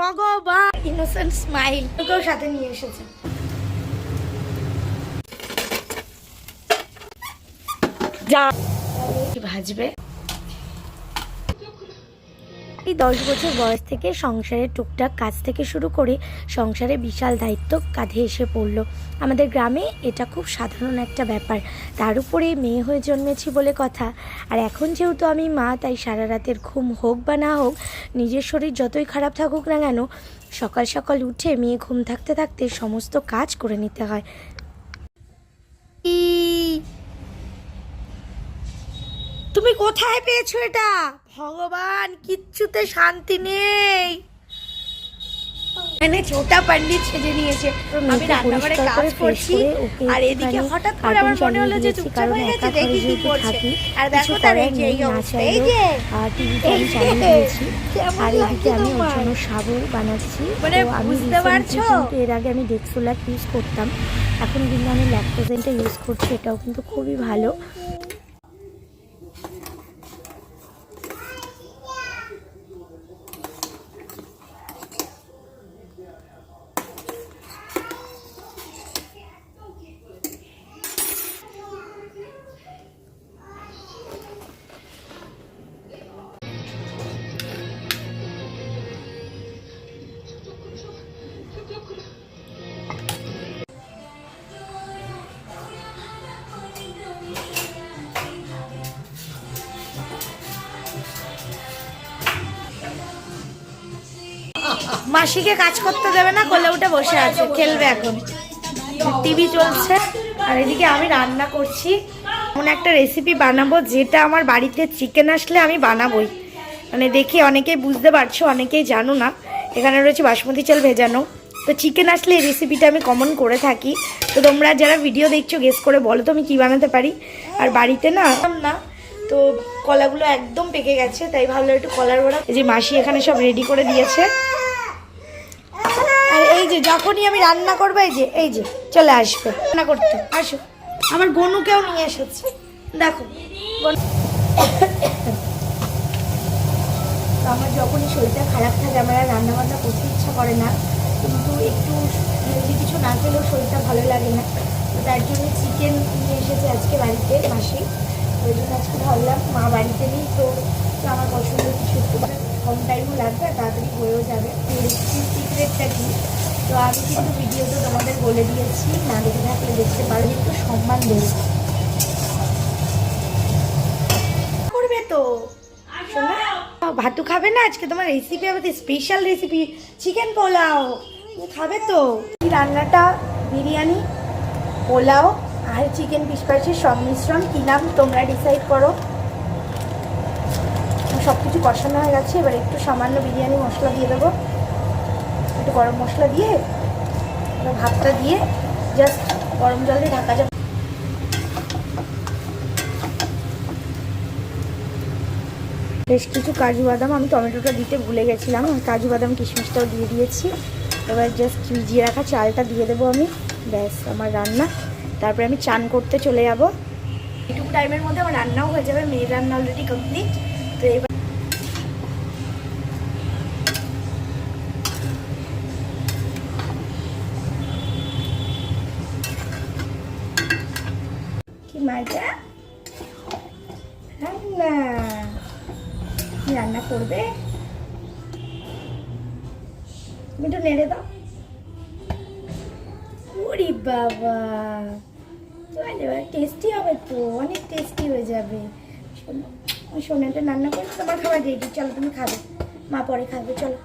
ভগবান, innocent smile তোকেও সাথে নিয়ে এসেছে। যা ভাজবে। এই 10 বছর বয়স থেকে সংসারের টুকটাক কাজ থেকে শুরু করে সংসারে বিশাল দায়িত্ব কাঁধে এসে পড়ল। আমাদের গ্রামে এটা খুব সাধারণ একটা ব্যাপার। তার উপরে মেয়ে হয়ে জন্মেছি বলে কথা। আর এখন যেহেতু আমি মা, তাই সারা রাতের ঘুম হোক বা না হোক, নিজের শরীর যতই খারাপ থাকুক না কেন, সকাল সকাল উঠে মেয়ে ঘুম থাকতে থাকতে সমস্ত কাজ করে নিতে হয়। তুমি কোথায় পেয়েছো এটা? ভগবান, কিচ্ছুতে শান্তি নেই। এখানে ছোটা পণ্ডিত সেজে নিয়েছে। আমি রান্নাঘরে কাজ করছি আর এদিকে হঠাৎ করে আমার মনে হলো যে চুপচাপ হয়ে গেছে, দেখি কি করছে। আর দেখো তার এই যে অবস্থা, এই যে টিভিতে আমি চালিয়ে দিয়েছি। আর এদিকে আমি ওর জন্য সাবু বানাচ্ছি। মানে বুঝতে পারছো, এর আগে আমি ডেক্সোলার ইউজ করতাম, এখন কিন্তু আমি ল্যাকটোজেনটা ইউজ করছি। এটাও কিন্তু খুবই ভালো। মাসিকে কাজ করতে দেবে না, কোলে উঠে বসে আছে, খেলবে এখন, টিভি চলছে। আর এদিকে আমি রান্না করছি। এমন একটা রেসিপি বানাবো যেটা আমার বাড়িতে চিকেন আসলে আমি বানাবোই। মানে দেখে অনেকেই বুঝতে পারছো, অনেকেই জানো না। এখানে রয়েছে বাসমতি চাল ভেজানো। তো চিকেন আসলে এই রেসিপিটা আমি কমন করে থাকি। তো তোমরা যারা ভিডিও দেখছো গেস করে বলো তো আমি কী বানাতে পারি। আর বাড়িতে না তো কলাগুলো একদম পেকে গেছে, তাই ভাবলো একটু কলার বড়া। এই যে মাসি এখানে সব রেডি করে দিয়েছে। আর এই যে যখনই আমি রান্না করবো এই যে চলে আসবে রান্না করতে। আসো, আমার গনুকেও নিয়ে এসেছে, দেখো। তো আমার যখনই শরীরটা খারাপ থাকে, আমার আর রান্না বান্না করতে ইচ্ছা করে না, কিন্তু একটু হেলদি কিছু না খেলেও শরীরটা ভালো লাগে না। তো তার জন্য চিকেন নিয়ে এসেছে আজকে বাড়িতে মাসি। ওই জন্য আজকে ভাবলাম মা বাড়িতে নেই, তো আমার পছন্দের কিছু একটু কম টাইমও লাগবে, তাড়াতাড়ি হয়েও যাবে। সিক্রেটটা কি, তো আমি কিন্তু ভিডিওতে তোমাদের বলে দিয়েছি, না দেখে থাকলে দেখতে পারো। একটু সম্মান দেবে করবে তো। শোনা, ভাতু খাবে না আজকে? তোমার রেসিপি হবে, স্পেশাল রেসিপি চিকেন পোলাও। তুমি খাবে তো? এই রান্নাটা বিরিয়ানি, পোলাও আর চিকেন পিস পাইসের সংমিশ্রণ। কী নাম তোমরা ডিসাইড করো। সব কিছু কষানো হয়ে গেছে, এবার একটু সামান্য বিরিয়ানি মশলা দিয়ে দেবো, একটু গরম মশলা দিয়ে ভাতটা দিয়ে জাস্ট গরম জল দিয়ে ঢাকা যাবে। বেশ কিছু কাজু বাদাম, আমি টমেটোটা দিতে ভুলে গেছিলাম, কাজু বাদাম কিশমিশটাও দিয়ে দিয়েছি। এবার জাস্ট ভিজিয়ে রাখা চালটা দিয়ে দেবো আমি। ব্যাস আমার রান্না। তারপরে আমি চান করতে চলে যাবো। এইটুকু টাইমের মধ্যে আমার রান্নাও হয়ে যাবে। মেয়ের রান্না অলরেডি কমপ্লিট। তো এবার কি মজা রান্না, রান্না করবে। তুমি একটু নেড়ে দাও। ওরে বাবা, টেস্টি হবে তো, অনেক টেস্টি হয়ে যাবে। সোনাটা রান্না করে তোমার খাবার রেডি, চলো তুমি খাবে, মা পরে খাবে, চলো।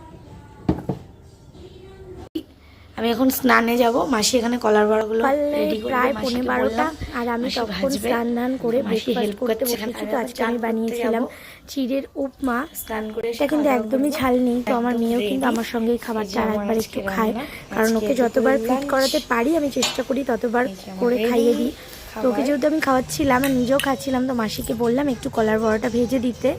আমি এখন স্নানে যাব। মাসি এখানে কলার বড়াগুলো রেডি করে প্রায় 11:30, আর আমি তখন স্নান করে ব্রেকফাস্ট করতে বসেছি। তো আজকে আমি বানিয়েছিলাম চিড়ের উপমা। স্নান করে এটা কিন্তু একদমই ঝাল নেই। তো আমার মেয়েও কিন্তু আমার সঙ্গেই খাবারটা আর একবার একটু খায়, কারণ ওকে যতবার ফিট করাতে পারি আমি চেষ্টা করি ততবার করে খাইয়ে দিই। তো ওকে যেহেতু আমি খাওয়াচ্ছিলাম আর নিজেও খাচ্ছিলাম, তো মাসিকে বললাম একটু কলার বড়াটা ভেজে দিতে।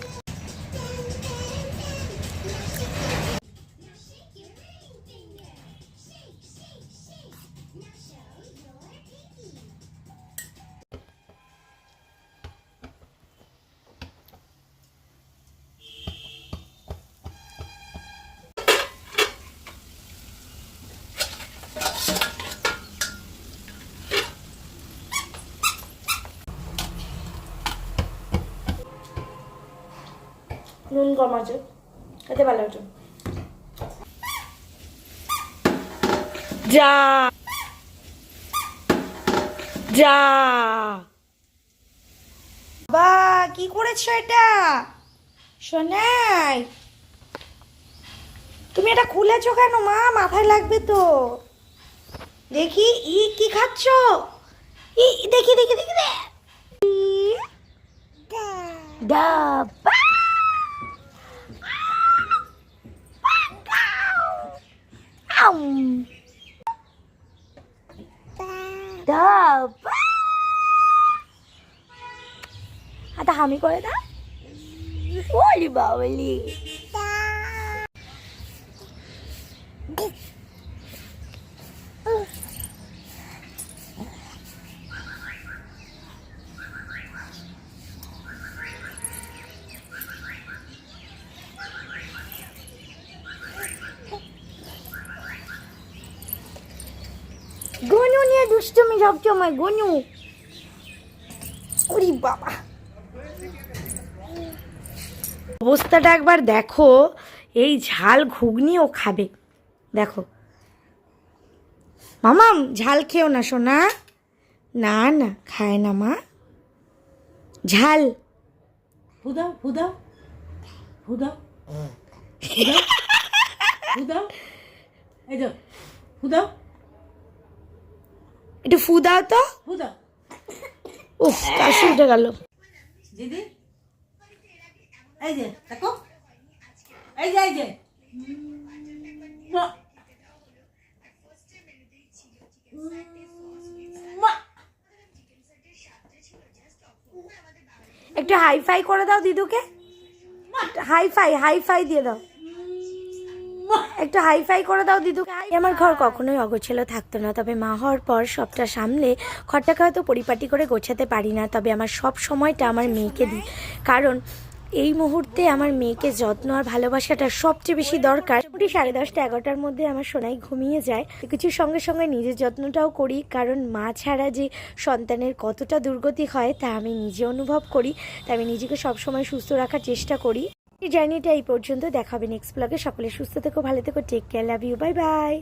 নুন কম আছে, খেতে ভালো আছে। যা যা বা কি করেছো এটা সোনাই? তুমি এটা খুলেছো কেন মা? মাথায় লাগবে তো। দেখি কি খাচ্ছ? দেখি দেখি দেখি ডাব্বা। ডাব্বা। আটা হামি করে দাও। ওলি বাবলি। গনু নিয়ে দুষ্টুমি সবসময় গনু। ওরে বাবা, অবস্থাটা একবার দেখো। এই ঝাল ঘুগনি ও খাবে, দেখো। মামাম ঝাল খেও না সোনা। না না খায় না মা ঝাল। ফুদাও ফুদাও ফুদাও ফুদাও, এই যে ফুদাও, একটু ফু দাও তো। ফুদাও। উফ, কাশি উঠে গেল। দিদি এই যে দেখো, এই যে এই যে একটু হাই ফাই করে দাও দিদুকে। হাই ফাই দিয়ে দাও। একটু হাই ফাই করে দাও দিদুকে। আমার ঘর কখনোই অগোছালো থাকতো না, তবে মা হওয়ার পর সবটা সামলে ঘরটাকে হয়তো পরিপাটি করে গোছাতে পারি না, তবে আমার সব সময়টা আমার মেয়েকে দিই। কারণ এই মুহূর্তে আমার মেয়েকে যত্ন আর ভালোবাসাটা সবচেয়ে বেশি দরকার। মোটামুটি 10:30 11টার মধ্যে আমার সোনাই ঘুমিয়ে যায়। কিছুর সঙ্গে সঙ্গে নিজের যত্নটাও করি, কারণ মা ছাড়া যে সন্তানের কতটা দুর্গতি হয় তা আমি নিজে অনুভব করি। তাই আমি নিজেকে সবসময় সুস্থ রাখার চেষ্টা করি। এই জার্নিটা এই পর্যন্ত, দেখা হবে নেক্সট ব্লগে। সকলে সুস্থ থেকো, ভালো থেকো, take care, love you, bye by.